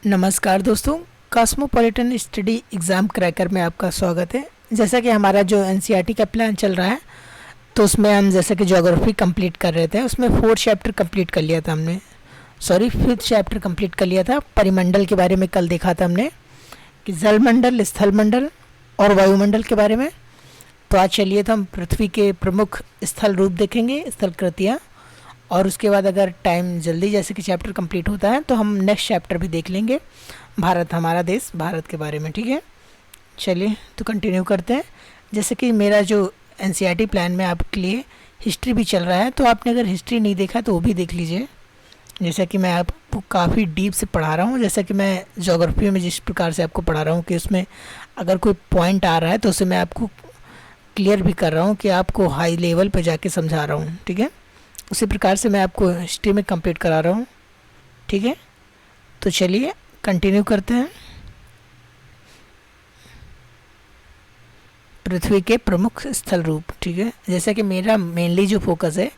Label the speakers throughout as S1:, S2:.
S1: नमस्कार दोस्तों, cosmopolitan study exam cracker में आपका स्वागत है। जैसा कि हमारा जो एनसीईआरटी का प्लान चल रहा है, तो उसमें हम जैसे कि ज्योग्राफी कंप्लीट कर रहे थे। उसमें 4 चैप्टर कंप्लीट कर लिया था हमने, सॉरी 5th चैप्टर कंप्लीट कर लिया था। परिमंडल के बारे में कल देखा था हमने कि जलमंडल, स्थलमंडल और वायुमंडल के बारे में। तो आज चलिए तो हम पृथ्वी के प्रमुख स्थल रूप देखेंगे, स्थलकृतियाँ, और उसके बाद अगर टाइम जल्दी जैसे कि चैप्टर कंप्लीट होता है तो हम नेक्स्ट चैप्टर भी देख लेंगे, भारत हमारा देश, भारत के बारे में। ठीक है, चलिए तो कंटिन्यू करते हैं। जैसे कि मेरा जो एनसीईआरटी प्लान में आपके लिए हिस्ट्री भी चल रहा है, तो आपने अगर हिस्ट्री नहीं देखा तो वो भी देख लीजिए। जैसा कि मैं आपको काफ़ी डीप से पढ़ा रहा हूँ, जैसा कि मैं ज्योग्राफी में जिस प्रकार से आपको पढ़ा रहा हूँ कि उसमें अगर कोई पॉइंट आ रहा है तो उसे मैं आपको क्लियर भी कर रहा हूँ कि आपको हाई लेवल पर जाके समझा रहा हूँ। ठीक है, उसी प्रकार से मैं आपको हिस्ट्री में कंप्लीट करा रहा हूँ। ठीक है, तो चलिए कंटिन्यू करते हैं। पृथ्वी के प्रमुख स्थल रूप। ठीक है, जैसा कि मेरा मेनली जो फोकस है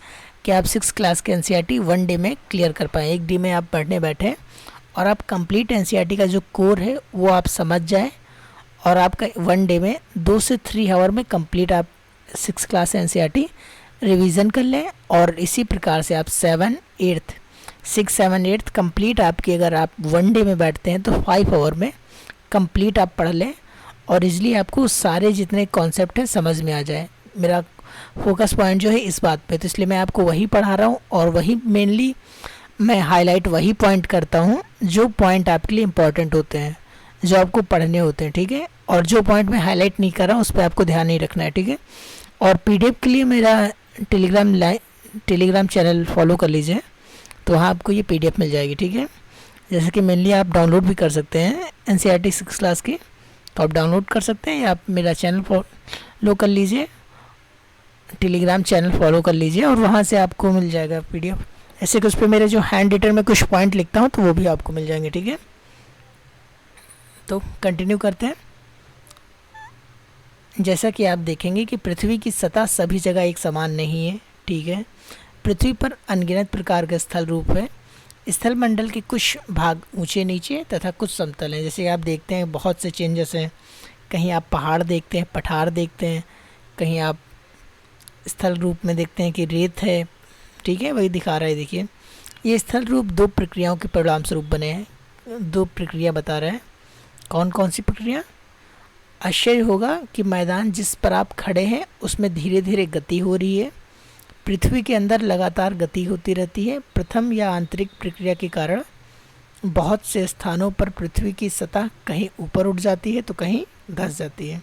S1: कि आप 6 क्लास के एनसीईआरटी 1 डे में क्लियर कर पाएँ। 1 डे में आप पढ़ने बैठे और आप कंप्लीट एनसीईआरटी का जो कोर है वो आप समझ जाए, और आपका 1 डे में 2 से 3 आवर में कंप्लीट आप 6 क्लास एनसीईआरटी रिवीजन कर लें। और इसी प्रकार से आप 7, 8, 6, 7, 8 कंप्लीट आपकी, अगर आप 1 डे में बैठते हैं तो 5 आवर में कंप्लीट आप पढ़ लें, और इजली आपको सारे जितने कॉन्सेप्ट हैं समझ में आ जाए। मेरा फोकस पॉइंट जो है इस बात पे, तो इसलिए मैं आपको वही पढ़ा रहा हूँ, और वही मेनली मैं हाईलाइट वही पॉइंट करता हूँ जो पॉइंट आपके लिए इम्पोर्टेंट होते हैं, जो आपको पढ़ने होते हैं। ठीक है, और जो पॉइंट मैं हाईलाइट नहीं कर रहा हूँ उस पर आपको ध्यान नहीं रखना है। ठीक है, और पीडीएफ के लिए मेरा टेलीग्राम चैनल फॉलो कर लीजिए, तो वहाँ आपको ये पीडीएफ मिल जाएगी। ठीक है, जैसे कि मेनली आप डाउनलोड भी कर सकते हैं एनसीईआरटी 6 क्लास की, तो आप डाउनलोड कर सकते हैं, या आप मेरा चैनल फॉलो कर लीजिए, टेलीग्राम चैनल फॉलो कर लीजिए, और वहाँ से आपको मिल जाएगा पीडीएफ। ऐसे कि उस पर मेरे जो हैंड रिटन में कुछ पॉइंट लिखता हूँ तो वो भी आपको मिल जाएंगे। ठीक है, तो कंटिन्यू करते हैं। जैसा कि आप देखेंगे कि पृथ्वी की सतह सभी जगह एक समान नहीं है। ठीक है, पृथ्वी पर अनगिनत प्रकार के स्थल रूप है। स्थल मंडल के कुछ भाग ऊंचे नीचे तथा कुछ समतल हैं। जैसे आप देखते हैं बहुत से चेंजेस हैं, कहीं आप पहाड़ देखते हैं, पठार देखते हैं, कहीं आप स्थल रूप में देखते हैं कि रेत है। ठीक है, वही दिखा रहा है। देखिए, ये स्थल रूप 2 प्रक्रियाओं के परिणाम स्वरूप बने हैं। 2 प्रक्रिया बता रहा है। कौन कौन सी प्रक्रिया? आश्चर्य होगा कि मैदान जिस पर आप खड़े हैं उसमें धीरे धीरे गति हो रही है। पृथ्वी के अंदर लगातार गति होती रहती है। प्रथम या आंतरिक प्रक्रिया के कारण बहुत से स्थानों पर पृथ्वी की सतह कहीं ऊपर उठ जाती है तो कहीं धंस जाती है।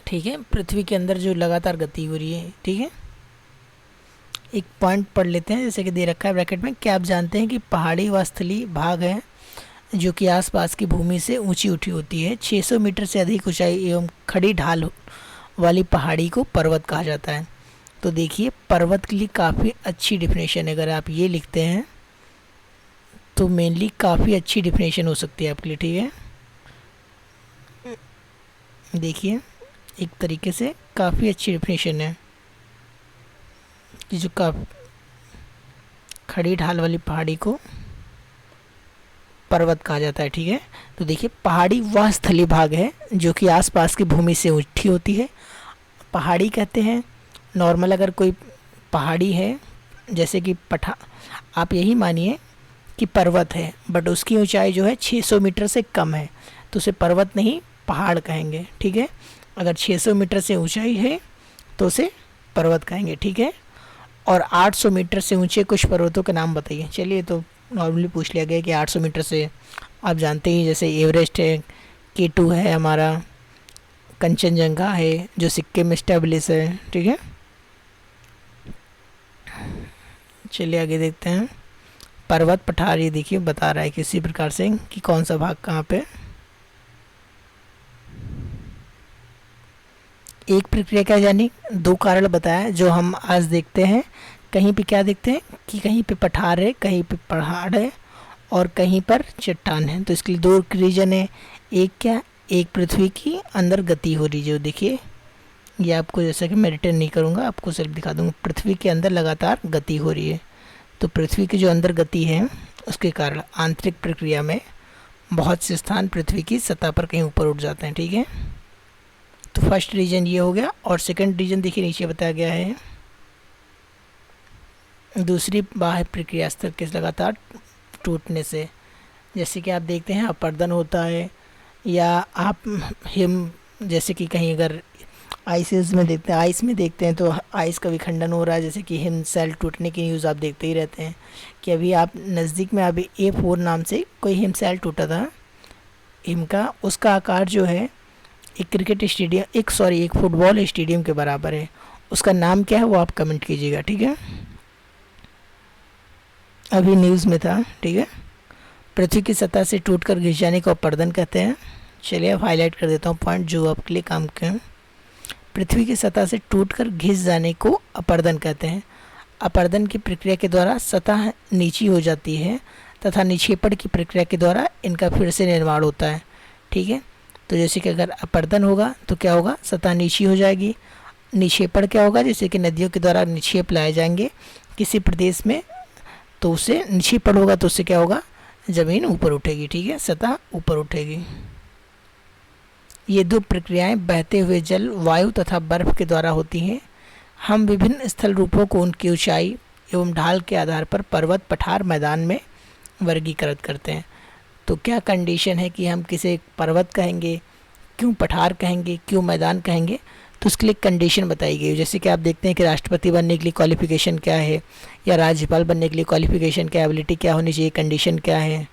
S1: ठीक है, पृथ्वी के अंदर जो लगातार गति हो रही है। ठीक है, एक पॉइंट पढ़ लेते हैं जैसे कि दे रखा है ब्रैकेट में। क्या आप जानते हैं कि पहाड़ी व स्थलीय भाग है जो कि आसपास की भूमि से ऊंची उठी होती है। 600 मीटर से अधिक ऊंचाई एवं खड़ी ढाल वाली पहाड़ी को पर्वत कहा जाता है। तो देखिए, पर्वत के लिए काफ़ी अच्छी डिफिनेशन है। अगर आप ये लिखते हैं तो मेनली काफ़ी अच्छी डिफिनेशन हो सकती है आपके लिए। ठीक है, देखिए एक तरीके से काफ़ी अच्छी डिफिनेशन है कि जो खड़ी ढाल वाली पहाड़ी को पर्वत कहा जाता है। ठीक है, तो देखिए, पहाड़ी वह स्थलीय भाग है जो कि आसपास की भूमि से उठी होती है। पहाड़ी कहते हैं नॉर्मल, अगर कोई पहाड़ी है जैसे कि आप यही मानिए कि पर्वत है, बट उसकी ऊंचाई जो है 600 मीटर से कम है, तो उसे पर्वत नहीं पहाड़ कहेंगे। ठीक है, अगर 600 मीटर से ऊंचाई है तो उसे पर्वत कहेंगे। ठीक है, और 800 मीटर से ऊंचे कुछ पर्वतों के नाम बताइए। चलिए, तो नॉर्मली पूछ लिया गया कि 800 मीटर से आप जानते ही, जैसे एवरेस्ट है, K2 है हमारा, कंचनजंगा है जो सिक्किम में स्टेब्लिश है। ठीक है, चलिए आगे देखते हैं। पर्वत पठार, ये देखिए बता रहा है किसी प्रकार से कि कौन सा भाग कहाँ पे। एक प्रक्रिया का यानी 2 कारण बताया जो हम आज देखते हैं। कहीं पे क्या देखते हैं कि कहीं पे पठार है, कहीं पे पहाड़ है, और कहीं पर चट्टान है। तो इसके लिए 2 रीजन है। एक क्या? एक पृथ्वी की अंदर गति हो रही है, जो देखिए ये आपको, जैसा कि मैं रिटर्न नहीं करूँगा, आपको सिर्फ दिखा दूँगा। पृथ्वी के अंदर लगातार गति हो रही है, तो पृथ्वी की जो अंदर गति है उसके कारण आंतरिक प्रक्रिया में बहुत से स्थान पृथ्वी की सतह पर कहीं ऊपर उठ जाते हैं। ठीक है, तो फर्स्ट रीजन ये हो गया। और सेकंड रीजन देखिए नीचे बताया गया है, दूसरी बाह्य प्रक्रिया स्तर के लगातार टूटने से, जैसे कि आप देखते हैं अपरदन होता है, या आप हिम जैसे कि कहीं अगर आइसेस में देखते हैं, आइस में देखते हैं तो आइस का विखंडन हो रहा है, जैसे कि हिम सेल टूटने की न्यूज़ आप देखते ही रहते हैं कि अभी आप नज़दीक में अभी A4 नाम से कोई हिम सेल टूटा था हिम का, उसका आकार जो है एक क्रिकेट स्टेडियम एक फुटबॉल स्टेडियम के बराबर है। उसका नाम क्या है वो आप कमेंट कीजिएगा। ठीक है, अभी न्यूज़ में था। ठीक है, पृथ्वी की सतह से टूटकर घिस जाने को अपरदन कहते हैं। चलिए अब हाईलाइट कर देता हूँ पॉइंट जो आपके लिए काम के हैं। पृथ्वी की सतह से टूटकर घिस जाने को अपरदन कहते हैं। अपरदन की प्रक्रिया के द्वारा सतह नीची हो जाती है तथा निक्षेपण की प्रक्रिया के द्वारा इनका फिर से निर्माण होता है। ठीक है, तो जैसे कि अगर अपरदन होगा तो क्या होगा, सतह नीची हो जाएगी। निक्षेपण क्या होगा, जैसे कि नदियों के द्वारा निक्षेप लाए जाएंगे किसी प्रदेश में, तो उससे निक्षेपण होगा तो उससे क्या होगा, ज़मीन ऊपर उठेगी। ठीक है, सतह ऊपर उठेगी। ये दो प्रक्रियाएं बहते हुए जल, वायु तथा बर्फ के द्वारा होती हैं। हम विभिन्न स्थल रूपों को उनकी ऊंचाई एवं ढाल के आधार पर पर्वत, पठार, मैदान में वर्गीकृत करते हैं। तो क्या कंडीशन है कि हम किसे पर्वत कहेंगे, क्यों पठार कहेंगे, क्यों मैदान कहेंगे, तो उसके लिए कंडीशन बताई गई है। जैसे कि आप देखते हैं कि राष्ट्रपति बनने के लिए क्वालिफिकेशन क्या है, या राज्यपाल बनने के लिए क्वालिफिकेशन क्या, एबिलिटी क्या होनी चाहिए, कंडीशन क्या है।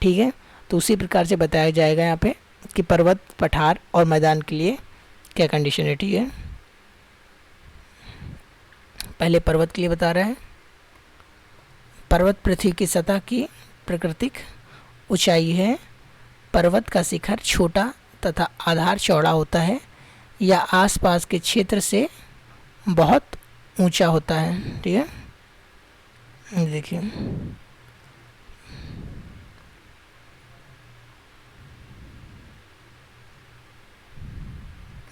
S1: ठीक है, तो उसी प्रकार से बताया जाएगा यहाँ पे कि पर्वत, पठार और मैदान के लिए क्या कंडीशन है। ठीक है, पहले पर्वत के लिए बता रहे हैं। पर्वत पृथ्वी की सतह की प्राकृतिक ऊंचाई है। पर्वत का शिखर छोटा तथा आधार चौड़ा होता है या आसपास के क्षेत्र से बहुत ऊंचा होता है। ठीक है, देखिए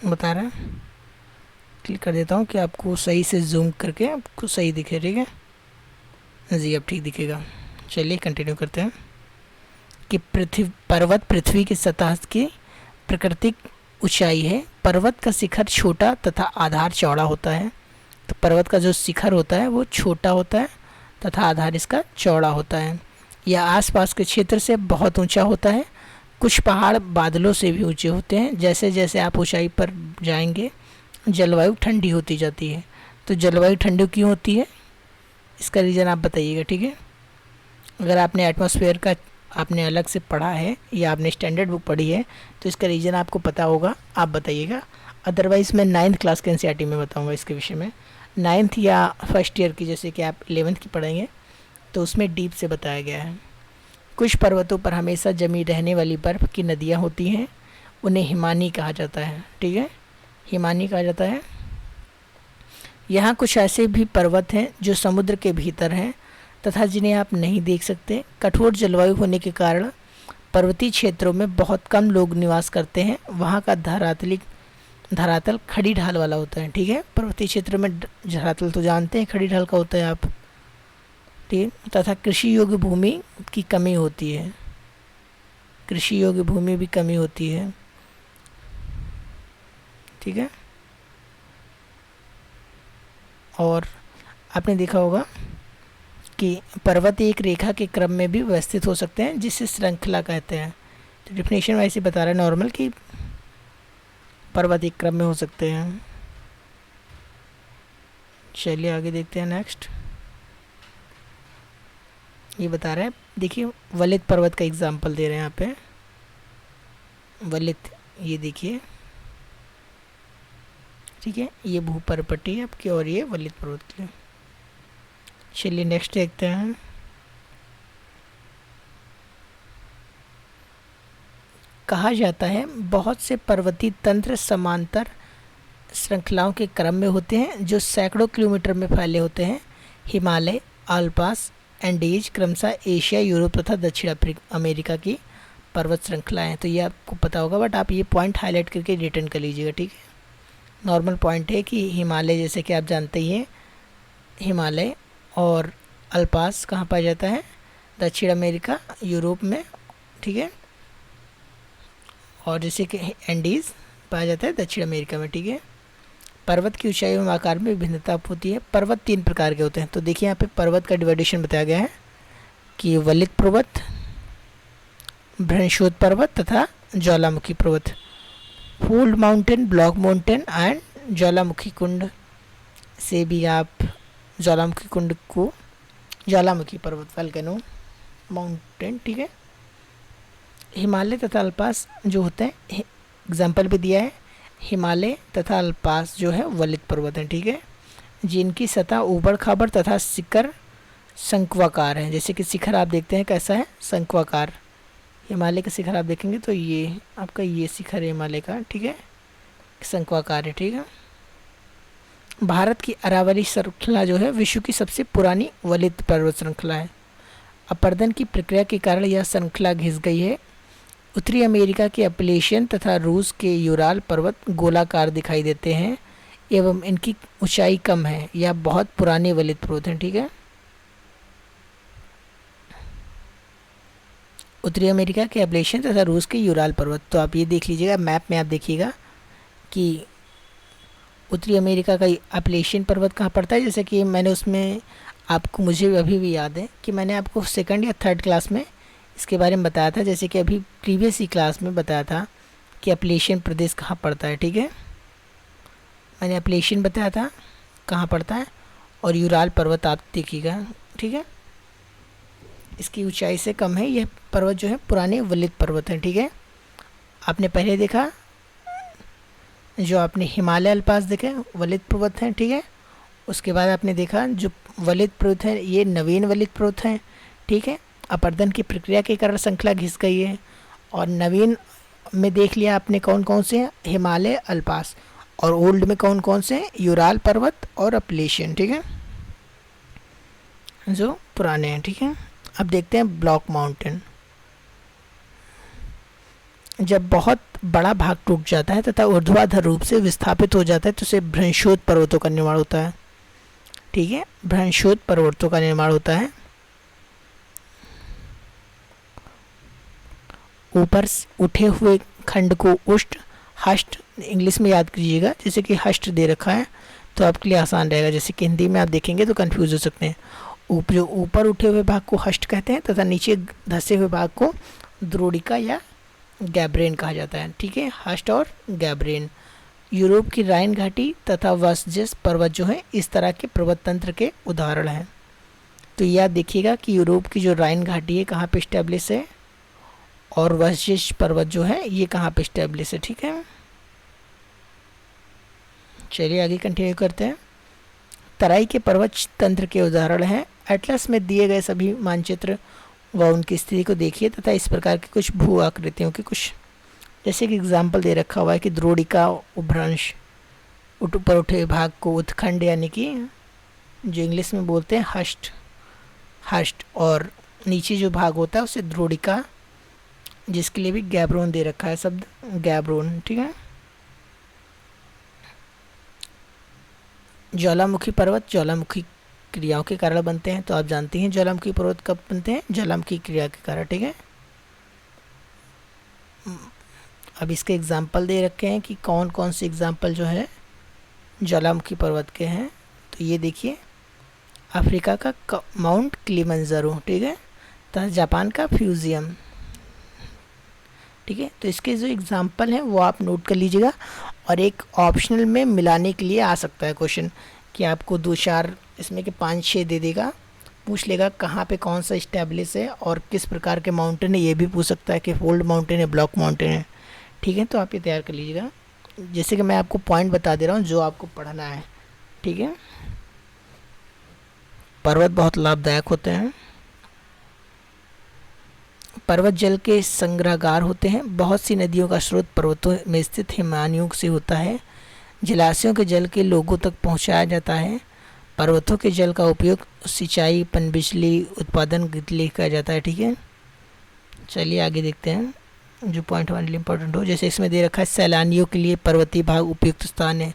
S1: बता रहा है, क्लिक कर देता हूँ कि आपको सही से जूम करके आपको सही दिखे। ठीक है जी, अब ठीक दिखेगा। चलिए कंटिन्यू करते हैं कि पर्वत पृथ्वी की सतह की प्राकृतिक ऊंचाई है। पर्वत का शिखर छोटा तथा आधार चौड़ा होता है। तो पर्वत का जो शिखर होता है वो छोटा होता है तथा आधार इसका चौड़ा होता है। यह आसपास के क्षेत्र से बहुत ऊंचा होता है। कुछ पहाड़ बादलों से भी ऊंचे होते हैं। जैसे जैसे आप ऊंचाई पर जाएंगे जलवायु ठंडी होती जाती है। तो जलवायु ठंडी क्यों होती है, इसका रीज़न आप बताइएगा। ठीक है, अगर आपने एटमॉस्फेयर का आपने अलग से पढ़ा है या आपने स्टैंडर्ड बुक पढ़ी है तो इसका रीज़न आपको पता होगा, आप बताइएगा। अदरवाइज़ मैं 9th क्लास के NCERT में बताऊंगा इसके विषय में। 9th या फर्स्ट ईयर की, जैसे कि आप 11th की पढ़ेंगे तो उसमें डीप से बताया गया है। कुछ पर्वतों पर हमेशा जमी रहने वाली बर्फ़ की नदियाँ होती हैं, उन्हें हिमानी कहा जाता है। ठीक है, हिमानी कहा जाता है। यहाँ कुछ ऐसे भी पर्वत हैं जो समुद्र के भीतर हैं तथा जिन्हें आप नहीं देख सकते। कठोर जलवायु होने के कारण पर्वतीय क्षेत्रों में बहुत कम लोग निवास करते हैं। वहाँ का धरातल खड़ी ढाल वाला होता है। ठीक है, पर्वतीय क्षेत्र में धरातल तो जानते हैं खड़ी ढाल का होता है आप। ठीक है, तथा कृषि योग्य भूमि की कमी होती है। कृषि योग्य भूमि भी कमी होती है। ठीक है, और आपने देखा होगा कि पर्वत एक रेखा के क्रम में भी व्यवस्थित हो सकते हैं जिसे श्रृंखला कहते हैं। तो डिफिनेशन वाइज ही बता रहा है नॉर्मल कि पर्वत एक क्रम में हो सकते हैं। चलिए आगे देखते हैं नेक्स्ट। ये बता रहा है, देखिए वलित पर्वत का एग्जाम्पल दे रहे हैं यहाँ पे। वलित, ये देखिए, ठीक है, ये भूपर्वतीय है आपकी और ये वलित पर्वत के लिए। चलिए नेक्स्ट देखते हैं। कहा जाता है बहुत से पर्वतीय तंत्र समांतर श्रृंखलाओं के क्रम में होते हैं जो सैकड़ों किलोमीटर में फैले होते हैं। हिमालय, आल्पास, एंडीज क्रमशः एशिया, यूरोप तथा दक्षिण अमेरिका की पर्वत श्रृंखलाएँ। तो ये आपको पता होगा, बट आप ये पॉइंट हाईलाइट करके रिटर्न कर लीजिएगा। ठीक है, नॉर्मल पॉइंट है कि हिमालय, जैसे कि आप जानते ही हैं, हिमालय और अल्पास कहाँ पाया जाता है, दक्षिण अमेरिका, यूरोप में, ठीक है। और जैसे कि एंडीज़ पाया जाता है दक्षिण अमेरिका में, ठीक है। पर्वत की ऊंचाई एवं आकार में भिन्नता होती है। पर्वत 3 प्रकार के होते हैं। तो देखिए यहाँ पे पर्वत का डिवाइडेशन बताया गया है कि वलित पर्वत, भ्रंशोद पर्वत तथा ज्वालामुखी पर्वत। Fold mountain, block mountain and ज्वालामुखी कुंड से भी आप ज्वालामुखी कुंड को ज्वालामुखी पर्वत, वल्केनो माउंटेन, ठीक है। हिमालय तथा अल्पास जो होते हैं, एग्जाम्पल भी दिया है, हिमालय तथा अल्पास जो है वलित पर्वत हैं, ठीक है, जिनकी सतह ऊबड़ खाबड़ तथा शिखर शंक्वाकार है। जैसे कि शिखर आप देखते हैं कैसा है, शंक्वाकार। हिमालय का शिखर आप देखेंगे तो ये आपका ये शिखर है हिमालय का, ठीक है, शंक्वाकार है, ठीक है। भारत की अरावली श्रृंखला जो है विश्व की सबसे पुरानी वलित पर्वत श्रृंखला है। अपरदन की प्रक्रिया के कारण यह श्रृंखला घिस गई है। उत्तरी अमेरिका के अपलेशियन तथा रूस के यूराल पर्वत गोलाकार दिखाई देते हैं एवं इनकी ऊंचाई कम है। यह बहुत पुराने वलित पर्वत हैं, ठीक है। उत्तरी अमेरिका के अपलेशियन तथा रूस के यूराल पर्वत, तो आप ये देख लीजिएगा मैप में, आप देखिएगा कि उत्तरी अमेरिका का अपलेशियन पर्वत कहाँ पड़ता है। जैसे कि मैंने उसमें आपको, मुझे अभी भी याद है कि मैंने आपको 2nd या 3rd क्लास में इसके बारे में बताया था। जैसे कि अभी प्रीवियस ही क्लास में बताया था कि अपलेशियन प्रदेश कहाँ पड़ता है, ठीक है। मैंने अपलेशियन बताया था कहाँ पड़ता है, और यूराल पर्वत आप देखिएगा, ठीक है। इसकी ऊंचाई से कम है। यह पर्वत जो है पुराने वलित पर्वत हैं, ठीक है। आपने पहले देखा जो आपने हिमालय अल्पास देखे वलित पर्वत हैं, ठीक है। उसके बाद आपने देखा जो वलित पर्वत हैं ये नवीन वलित पर्वत हैं, ठीक है। अपरदन की प्रक्रिया के कारण श्रृंखला घिस गई है। और नवीन में देख लिया आपने कौन कौन से हैं, हिमालय अल्पास, और ओल्ड में कौन कौन से हैं, यूराल पर्वत और अपलेशियन, ठीक है, जो पुराने हैं, ठीक है। अब देखते हैं ब्लॉक माउंटेन। जब बहुत बड़ा भाग टूट जाता है तथा ऊर्ध्वाधर रूप से विस्थापित हो जाता है तो उसे भ्रंशोद पर्वतों का निर्माण होता है, ठीक है। भ्रंशोद पर्वतों का निर्माण होता है। ऊपर उठे हुए खंड को उष्ट, हष्ट इंग्लिश में याद कीजिएगा। जैसे कि हष्ट दे रखा है तो आपके लिए आसान रहेगा। जैसे कि हिंदी में आप देखेंगे तो कंफ्यूज हो सकते हैं। जो ऊपर उठे हुए भाग को हष्ट कहते हैं तथा नीचे धंसे हुए भाग को द्रोणिका या गैब्रेन कहा जाता है, ठीक है। हष्ट और गैब्रेन। यूरोप की राइन घाटी तथा वस्जस पर्वत जो है इस तरह के पर्वत तंत्र के उदाहरण हैं। तो याद देखिएगा कि यूरोप की जो राइन घाटी है कहाँ पे स्टैब्लिश है, और वस्जस पर्वत जो है ये कहाँ पे स्टैब्लिश है, ठीक है। चलिए आगे कंटिन्यू करते हैं। तराई के पर्वत तंत्र के उदाहरण हैं। एटलस में दिए गए सभी मानचित्र व उनकी स्थिति को देखिए तथा इस प्रकार की कुछ भू आकृतियों की कुछ, जैसे कि एग्जाम्पल दे रखा हुआ है कि द्रोणिका, उभ्रंश, ऊपर उठे भाग को उत्खंड यानी कि जो इंग्लिश में बोलते हैं हष्ट, हष्ट, और नीचे जो भाग होता है उसे द्रोणिका, जिसके लिए भी गैब्रोन दे रखा है शब्द गैब्रोन, ठीक है। ज्वालामुखी पर्वत ज्वालामुखी क्रियाओं के कारण बनते हैं। तो आप जानते हैं ज्वालामुखी पर्वत कब बनते हैं, ज्वालामुखी क्रिया के कारण, ठीक है। अब इसके एग्जाम्पल दे रखे हैं कि कौन कौन से एग्जाम्पल जो है ज्वालामुखी पर्वत के हैं। तो ये देखिए, अफ्रीका का माउंट किलिमंजारो, ठीक है, तथा जापान का फ्यूजियम, ठीक है। तो इसके जो एग्जाम्पल हैं वो आप नोट कर लीजिएगा। और एक ऑप्शनल में मिलाने के लिए आ सकता है क्वेश्चन कि आपको 2-4 इसमें के 5-6 दे देगा, पूछ लेगा कहाँ पे कौन सा स्टैब्लिश है और किस प्रकार के माउंटेन है। ये भी पूछ सकता है कि फोल्ड माउंटेन है, ब्लॉक माउंटेन है, ठीक है। तो आप ये तैयार कर लीजिएगा। जैसे कि मैं आपको पॉइंट बता दे रहा हूँ जो आपको पढ़ना है, ठीक है। पर्वत बहुत लाभदायक होते हैं। पर्वत जल के संग्रहगार होते हैं। बहुत सी नदियों का स्रोत पर्वतों में स्थित हिमानियों से होता है। जलाशयों के जल के लोगों तक पहुंचाया जाता है। पर्वतों के जल का उपयोग सिंचाई, पनबिजली उत्पादन के लिए किया जाता है, ठीक है। चलिए आगे देखते हैं जो पॉइंट हमारे लिए इम्पोर्टेंट हो। जैसे इसमें दे रखा है सैलानियों के लिए पर्वतीय भाग उपयुक्त स्थान है।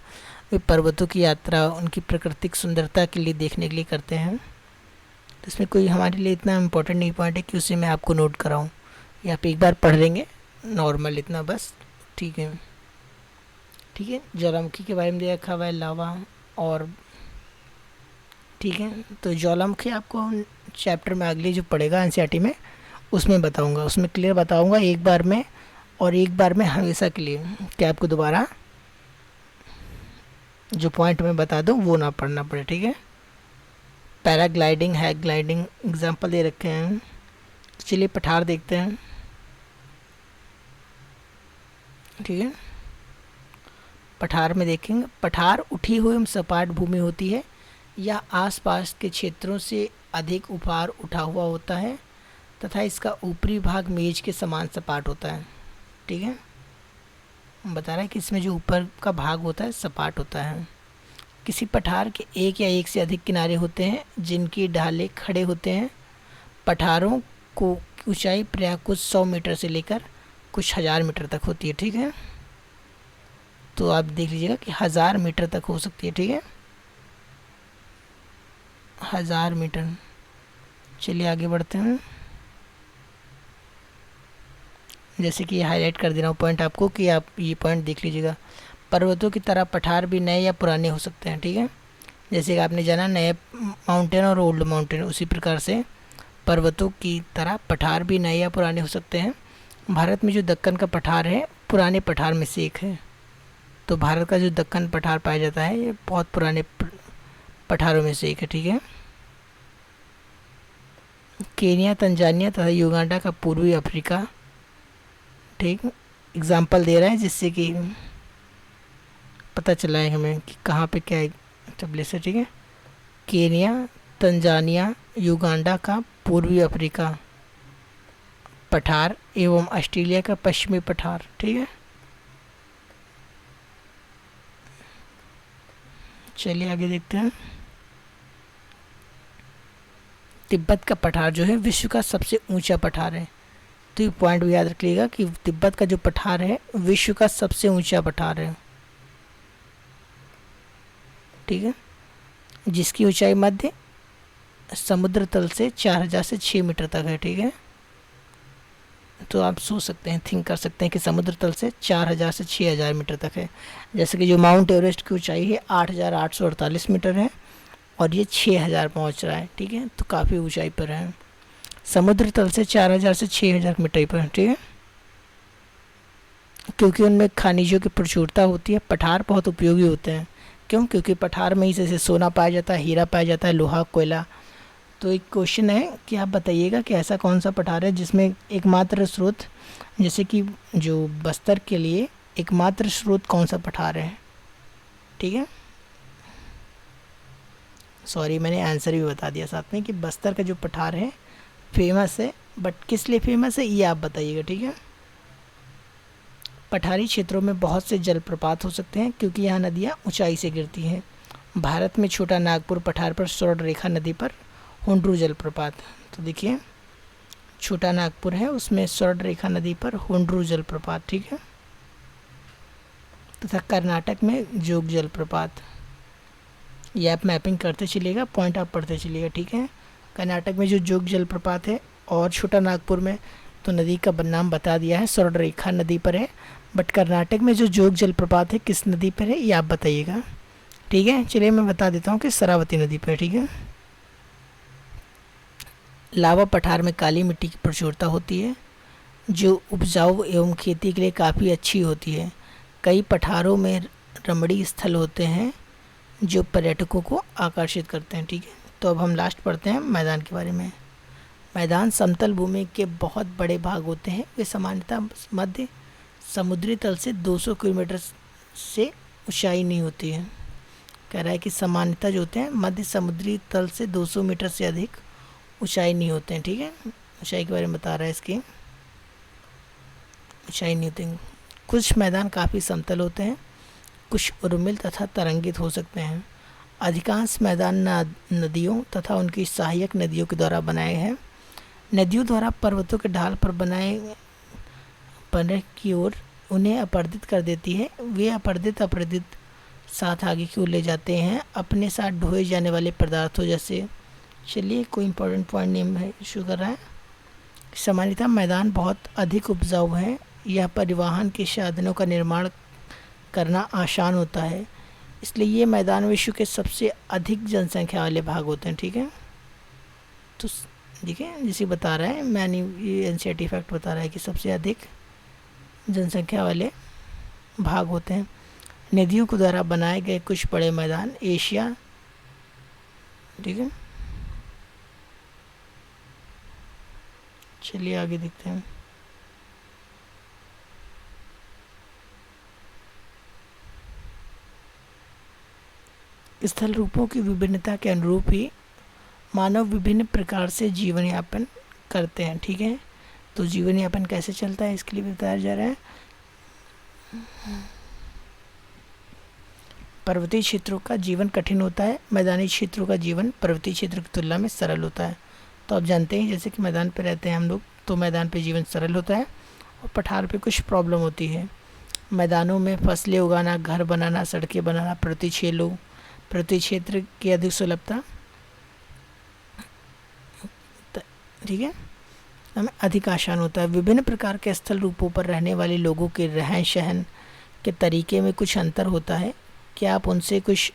S1: वे पर्वतों की यात्रा उनकी प्राकृतिक सुंदरता के लिए देखने के लिए करते हैं, तो इसमें कोई हमारे लिए इतना इम्पोर्टेंट नहीं पॉइंट है कि उसे मैं आपको नोट कराऊँ, या आप एक बार पढ़ लेंगे नॉर्मल इतना बस, ठीक है। ठीक है, ज्वालामुखी के बारे में दे रखा हुआ है, लावा और, ठीक है। तो ज्वालामुखी आपको चैप्टर में अगले जो पढ़ेगा एनसीईआरटी में उसमें बताऊंगा, उसमें क्लियर बताऊंगा एक बार में, और एक बार में हमेशा के लिए, कि आपको दोबारा जो पॉइंट मैं बता दूं वो ना पढ़ना पड़े, ठीक है। पैराग्लाइडिंग, हैक ग्लाइडिंग एग्जाम्पल दे रखे हैं। चलिए पठार देखते हैं, ठीक है। पठार में देखेंगे, पठार उठी हुई सपाट भूमि होती है या आसपास के क्षेत्रों से अधिक उभार उठा हुआ होता है तथा इसका ऊपरी भाग मेज के समान सपाट होता है, ठीक है। बता रहा है कि इसमें जो ऊपर का भाग होता है सपाट होता है। किसी पठार के एक या एक से अधिक किनारे होते हैं जिनकी ढाले खड़े होते हैं। पठारों को ऊंचाई प्रायः कुछ 100 मीटर से लेकर कुछ 1000 मीटर तक होती है, ठीक है। तो आप देख लीजिएगा कि 1000 मीटर तक हो सकती है, ठीक है, 1000 मीटर। चलिए आगे बढ़ते हैं। जैसे कि हाईलाइट कर दे रहा हूँ पॉइंट आपको, कि आप ये पॉइंट देख लीजिएगा। पर्वतों की तरह पठार भी नए या पुराने हो सकते हैं, ठीक है। जैसे कि आपने जाना नए माउंटेन और ओल्ड माउंटेन, उसी प्रकार से पर्वतों की तरह पठार भी नए या पुराने हो सकते हैं। भारत में जो दक्कन का पठार है पुराने पठार में से एक है। तो भारत का जो दक्कन पठार पाया जाता है ये बहुत पुराने पठारों में से एक है, ठीक है। केनिया, तंजानिया तथा युगांडा का पूर्वी अफ्रीका, ठीक, एग्जाम्पल दे रहा है जिससे कि पता चला है हमें कि कहाँ पे क्या एस्टेब्लिश है, ठीक है। केनिया, तंजानिया, युगांडा का पूर्वी अफ्रीका पठार एवं ऑस्ट्रेलिया का पश्चिमी पठार, ठीक है। चलिए आगे देखते हैं। तिब्बत का पठार जो है विश्व का सबसे ऊंचा पठार है। तो ये पॉइंट भी याद रखिएगा कि तिब्बत का जो पठार है विश्व का सबसे ऊंचा पठार है, ठीक है, जिसकी ऊंचाई मध्य समुद्र तल से 4000 से 6 मीटर तक है, ठीक है। तो आप सोच सकते हैं, थिंक कर सकते हैं कि समुद्र तल से 4000 से 6000 मीटर तक है। जैसे कि जो माउंट एवरेस्ट की ऊंचाई है 8848 मीटर है और ये 6000 पहुंच रहा है, ठीक है। तो काफ़ी ऊंचाई पर है, समुद्र तल से 4000 से 6000 मीटर पर, ठीक है। क्योंकि उनमें खनिजों की प्रचुरता होती है, पठार बहुत उपयोगी होते हैं। क्यों? क्योंकि पठार में ही जैसे सोना पाया जाता है, हीरा पाया जाता है, लोहा, कोयला। तो एक क्वेश्चन है कि आप बताइएगा कि ऐसा कौन सा पठार है जिसमें एकमात्र स्रोत, जैसे कि जो बस्तर के लिए एकमात्र स्रोत कौन सा पठार है, ठीक है। सॉरी, मैंने आंसर भी बता दिया साथ में कि बस्तर का जो पठार है फेमस है, बट किस लिए फेमस है ये आप बताइएगा, ठीक है। पठारी क्षेत्रों में बहुत से जलप्रपात हो सकते हैं क्योंकि यहाँ नदियाँ ऊंचाई से गिरती हैं। भारत में छोटा नागपुर पठार पर स्वर्ण रेखा नदी पर हुंड्रू जलप्रपात, तो देखिए छोटा नागपुर है उसमें स्वर्ण रेखा नदी पर हुंड्रू जलप्रपात, ठीक है। तथा कर्नाटक में जोग जलप्रपात। ये आप मैपिंग करते चलिएगा, पॉइंट आप पढ़ते चलिएगा, ठीक है। कर्नाटक में जो जोग जलप्रपात है और छोटा नागपुर में तो नदी का नाम बता दिया है, स्वर्ण रेखा नदी पर है। बट कर्नाटक में जो जोग जलप्रपात है किस नदी पर है ये आप बताइएगा, ठीक है। चलिए मैं बता देता हूँ कि शरावती नदी पर, ठीक है। लावा पठार में काली मिट्टी की प्रचुरता होती है जो उपजाऊ एवं खेती के लिए काफ़ी अच्छी होती है। कई पठारों में रमणीय स्थल होते हैं जो पर्यटकों को आकर्षित करते हैं, ठीक है। तो अब हम लास्ट पढ़ते हैं मैदान के बारे में। मैदान समतल भूमि के बहुत बड़े भाग होते हैं। वे सामान्यतः मध्य समुद्री तल से 200 किलोमीटर से ऊंचाई नहीं होती है। कह रहा है कि सामान्यतः जो होते हैं मध्य समुद्री तल से 200 मीटर से अधिक ऊंचाई नहीं होते हैं, ठीक है। ऊंचाई के बारे में बता रहा है, इसकी ऊंचाई नहीं होती। कुछ मैदान काफ़ी समतल होते हैं, कुछ उर्मिल तथा तरंगित हो सकते हैं। अधिकांश मैदान नदियों तथा उनकी सहायक नदियों के द्वारा बनाए हैं। नदियों द्वारा पर्वतों के ढाल पर बने की ओर उन्हें अपर्दित कर देती है। वे अपर्दित साथ आगे की ओर ले जाते हैं। अपने साथ ढोए जाने वाले पदार्थों जैसे चलिए, कोई इम्पोर्टेंट पॉइंट नेम है इशू कर रहा है। सामान्यतः मैदान बहुत अधिक उपजाऊ है, यह परिवहन के साधनों का निर्माण करना आसान होता है, इसलिए ये मैदान विश्व के सबसे अधिक जनसंख्या वाले भाग होते हैं। ठीक है, तो देखिए जैसे बता रहा है मैंने, ये एनसीईआरटी फैक्ट बता रहा है कि सबसे अधिक जनसंख्या वाले भाग होते हैं। नदियों के द्वारा बनाए गए कुछ बड़े मैदान एशिया, ठीक है, चलिए आगे देखते हैं। स्थल रूपों की विभिन्नता के अनुरूप ही मानव विभिन्न प्रकार से जीवन यापन करते हैं। ठीक है, तो जीवन यापन कैसे चलता है इसके लिए बताया जा रहा है। पर्वतीय क्षेत्रों का जीवन कठिन होता है, मैदानी क्षेत्रों का जीवन पर्वतीय क्षेत्र की तुलना में सरल होता है। तो आप जानते हैं जैसे कि मैदान पे रहते हैं हम लोग, तो मैदान पे जीवन सरल होता है और पठार पे कुछ प्रॉब्लम होती है। मैदानों में फसलें उगाना, घर बनाना, सड़कें बनाना पर्वतीय क्षेत्र की अधिक सुलभता, ठीक है, हमें अधिक आसान होता है। विभिन्न प्रकार के स्थल रूपों पर रहने वाले लोगों के रहन सहन के तरीके में कुछ अंतर होता है। क्या आप उनसे कुछ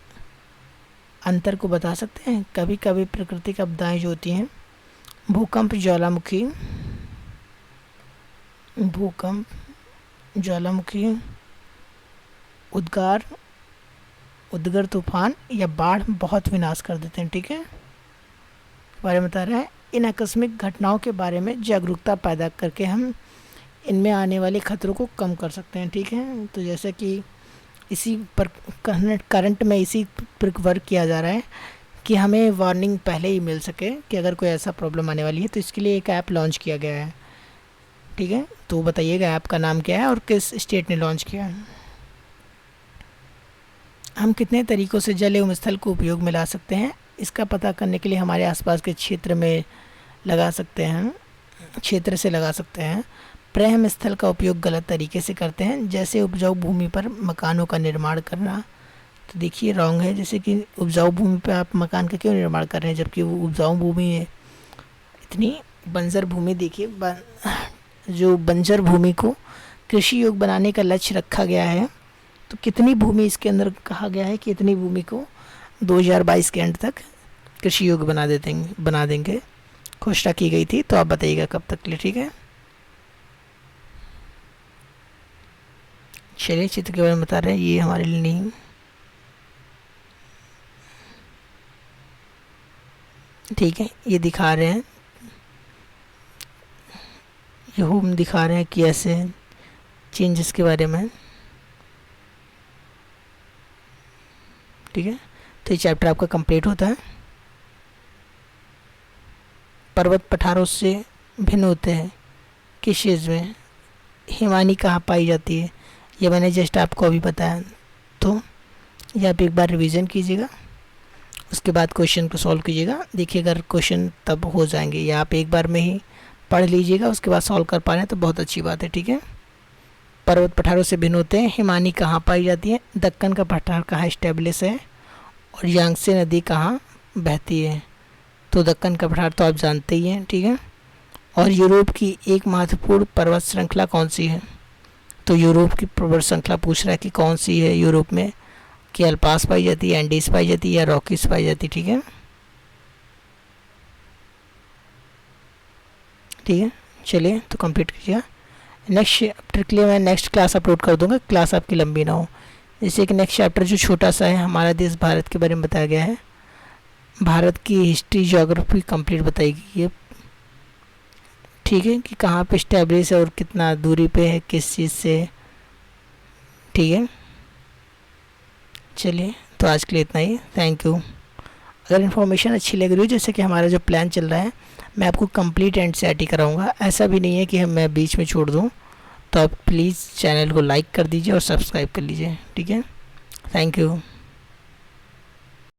S1: अंतर को बता सकते हैं? कभी कभी प्राकृतिक आपदाएं जो होती हैं, भूकंप, ज्वालामुखी, उद्गार तूफान या बाढ़ बहुत विनाश कर देते हैं। ठीक है, बारे में बता रहे हैं। इन आकस्मिक घटनाओं के बारे में जागरूकता पैदा करके हम इनमें आने वाले खतरों को कम कर सकते हैं। ठीक है, तो जैसे कि इसी पर करंट में इसी पर वर्क किया जा रहा है कि हमें वार्निंग पहले ही मिल सके कि अगर कोई ऐसा प्रॉब्लम आने वाली है, तो इसके लिए एक ऐप लॉन्च किया गया है। ठीक है, तो बताइएगा ऐप का नाम क्या है और किस स्टेट ने लॉन्च किया है। हम कितने तरीक़ों से जल एवं स्थल को उपयोग में ला सकते हैं, इसका पता करने के लिए हमारे आसपास के क्षेत्र से लगा सकते हैं। प्रेम स्थल का उपयोग गलत तरीके से करते हैं, जैसे उपजाऊ भूमि पर मकानों का निर्माण करना। तो देखिए रॉन्ग है, जैसे कि उपजाऊ भूमि पर आप मकान का क्यों निर्माण कर रहे हैं जबकि वो उपजाऊ भूमि है। इतनी बंजर भूमि, देखिए जो बंजर भूमि को कृषि योग्य बनाने का लक्ष्य रखा गया है, तो कितनी भूमि इसके अंदर कहा गया है कि इतनी भूमि को 2022 के एंड तक कृषि योग्य बना देंगे, घोषणा की गई थी। तो आप बताइएगा कब तक के लिए। ठीक है, चलिए चित्र के बारे में बता रहे हैं, ये हमारे लिए नहीं, ठीक है, ये दिखा रहे हैं, ये हम दिखा रहे हैं कि ऐसे चेंजेस के बारे में। ठीक है, तो ये चैप्टर आपका कंप्लीट होता है। पर्वत पठारों से भिन्न होते हैं किस चीज़ में? हिमानी कहाँ पाई जाती है, ये मैंने जस्ट आपको अभी बताया। तो ये आप एक बार रिवीजन कीजिएगा, उसके बाद क्वेश्चन को सॉल्व कीजिएगा। देखिए अगर क्वेश्चन तब हो जाएंगे, या आप एक बार में ही पढ़ लीजिएगा, उसके बाद सॉल्व कर पा रहे हैं तो बहुत अच्छी बात है। ठीक है, पर्वत पठारों से भिन्न होते हैं, हिमानी कहाँ पाई जाती है, दक्कन का पठार कहाँ स्टेब्लिश है, और यांगसे नदी कहाँ बहती है। तो दक्कन का पठार तो आप जानते ही हैं। ठीक है, और यूरोप की एक महत्वपूर्ण पर्वत श्रृंखला कौन सी है? तो यूरोप की पर्वत श्रृंखला पूछ रहा है कि कौन सी है यूरोप में, कि अल्पास पाई जाती है, एंडीज पाई जाती है, या रॉकीज पाई जाती है। ठीक है, चलिए तो कंप्लीट कीजिएगा। नेक्स्ट चैप्टर के लिए मैं नेक्स्ट क्लास अपलोड कर दूंगा, क्लास आपकी लंबी ना हो। जैसे कि नेक्स्ट चैप्टर जो छोटा सा है, हमारा देश भारत के बारे में बताया गया है, भारत की हिस्ट्री ज्योग्राफी कंप्लीट बताएगी ये। ठीक है, कि कहाँ पे स्टैब्लिश है और कितना दूरी पे है किस चीज़ से। ठीक है, चलिए तो आज के लिए इतना ही, थैंक यू। अगर इन्फॉर्मेशन अच्छी लग रही हो, जैसे कि हमारा जो प्लान चल रहा है, मैं आपको कंप्लीट एनसीईआरटी कराऊंगा, ऐसा भी नहीं है कि मैं बीच में छोड़ दूं। तो आप प्लीज़ चैनल को लाइक कर दीजिए और सब्सक्राइब कर लीजिए। ठीक है, थैंक यू।